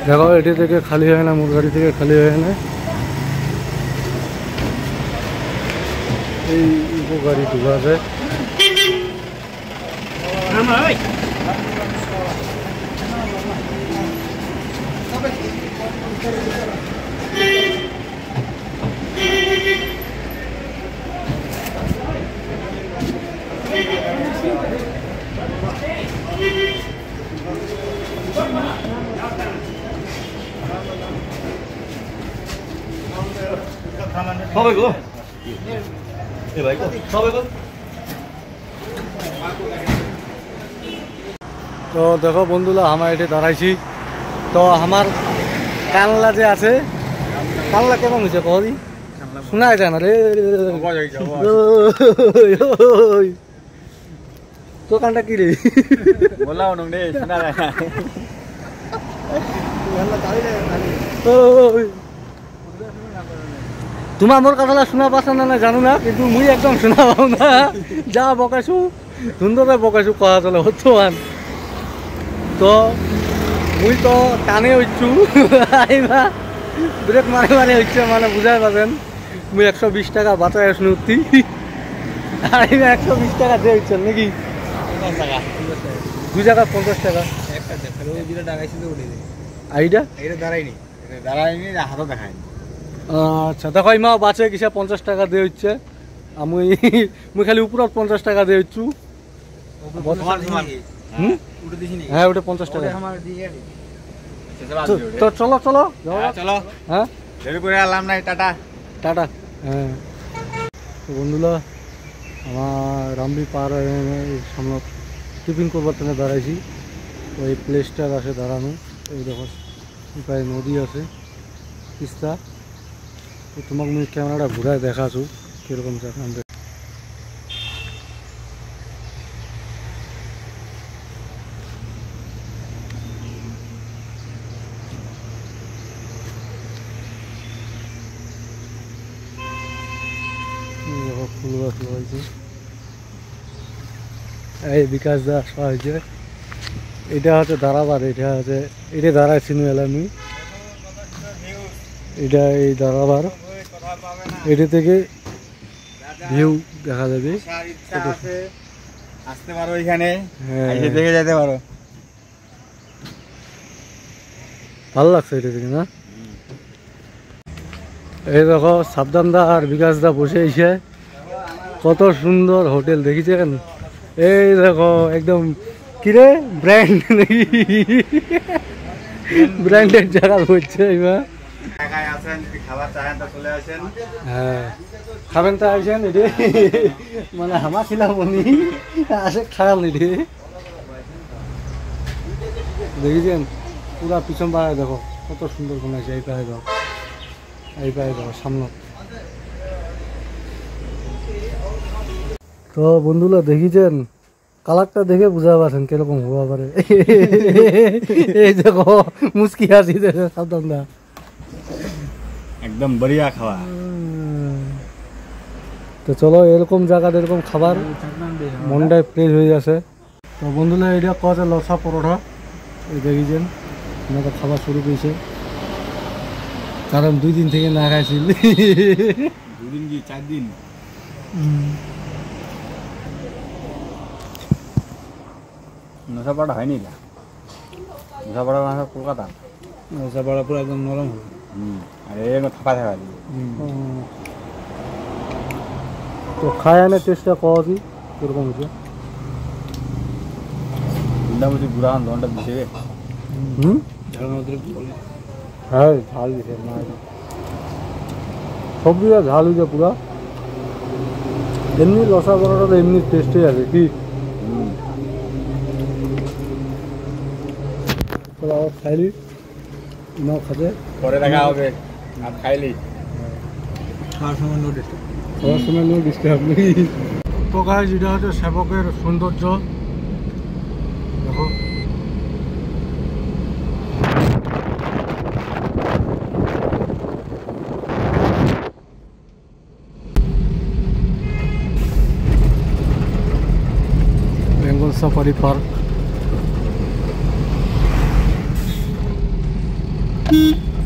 দেখো এটি থেকে খালি হয় না, মোর গাড়ি থেকে খালি হয় না। এই গাড়ি ঢুকা যায়। তো দেখো বন্ধুরা, আমার এটি দাঁড়াইছি। তো আমার কানলা যে আছে, কানলা কেমন হয়েছে কদি শোনা যায় না রে। তো কানটা কি রে বললাম শোনা যায় না। তোমার মোর কথা শোনা পাচ্ছ না জানো না, কিন্তু মুই একদম শোনা পাও না। যা বকাইছো সুন্দরে বকাইছো কথা চলে বর্তমান। তো মুই তো টানে হইছু আইবা ব্রেক মারে মারে হচ্ছে, মানে বুঝাই পাবেন। মুই 120 টাকা বাঁচাই আসুন উঠতি, আইবা 120 টাকা দিয়ে হচ্ছেন নাকি? 2 টাকা 50 টাকা আইডা দাঁড়াইনি হাতও দেখায়নি। আচ্ছা দেখো ইমা বাঁচে কিসে 50 টাকা দিয়ে হচ্ছে। আমি মুই খালি উপরত 50 টাকা দিয়ে হচ্ছু। হ্যাঁ ওটা 50 টাকা। তো চলো চলো চলো, হ্যাঁ দেরি করে আলাম নাই। Tata tata. হ্যাঁ বন্ধুরা, আমার রামবি পার সামনে টিফিন করবার জন্য দাঁড়াইছি। ওই প্লেসটার আছে দাঁড়ানো। এই দেখো প্রায় নদী আছে, তিস্তা। তো তোমাকে আমি ক্যামেরাটা ঘুরায় দেখাচ্ছু কিরকম জায়গা। ফুল গাছ লাগাইছে, এই বিকাশ দা আসা হয়েছে। এটা হচ্ছে দাঁড়াবার, এটা হচ্ছে এটা দাঁড়াইছিল আমি। এটা এই দাঁড়াবার, এটা থেকে ভিউ দেখা যাবে। আসতে পারো এখানে, দেখে যেতে পারো। ভালো লাগছে এটা থেকে না? এই দেখো সাবধান দা আর বিকাশ দা বসে এসে কত সুন্দর হোটেল দেখেছেন। এই দেখো একদম কিরে ব্র্যান্ড নাকি, ব্র্যান্ডের জায়গা বলছে। এবার হ্যাঁ খাবেন তো আসেন, এটি মানে হামা ছিলাম উনি আসে খারাপ নেই। দেখেছেন পুরা পিছন পাড়ায় দেখো কত সুন্দর বানাইছে। এই পায়ে দেখো, এই পায়ে দেখো সামনে। তো বন্ধুরা দেখিছেন কালারটা দেখে বুঝা পারছেন কিরকম হওয়া পারে। এই দেখো মুস্কি হাসি দেখে সাবধান দা, একদম বড়িয়া খাওয়া। তো চলো এরকম জায়গা এরকম খাবার মনটাই ফ্রেশ হয়ে যাচ্ছে। তো বন্ধুরা এটা কছে লসা পরোটা, এই দেখিছেন আমরা খাবার শুরু করেছে, কারণ 2 দিন থেকে না খাইছিল। 2 দিন কি 4 দিন। নশাপাড়া হয়নি না, নশাপাড়া কলকাতা। নশাপাড়া পুরো একদম নরম হবে। আর এগুলো থাকা থাকা তো খায় আনে টেস্টটা কওয়া কি কিরকম হচ্ছে। মোটামুটি গুড়া ধনটা দিছে। হ্যাঁ ঝাল দিছে, সবজিটা ঝাল হয়েছে পুরা। এমনি লসা পরোটা তো এমনি টেস্টই আছে কি। খাইলি নাও খাতে পরে দেখা হবে, আর খাইলি খাওয়ার সময় নো ডিস্টার্ব, খাওয়ার সময় নো ডিস্টার্ব নাকি। তো গাইস এটা হচ্ছে সেবকের সৌন্দর্য দেখো। Bengal safari park. টাটা।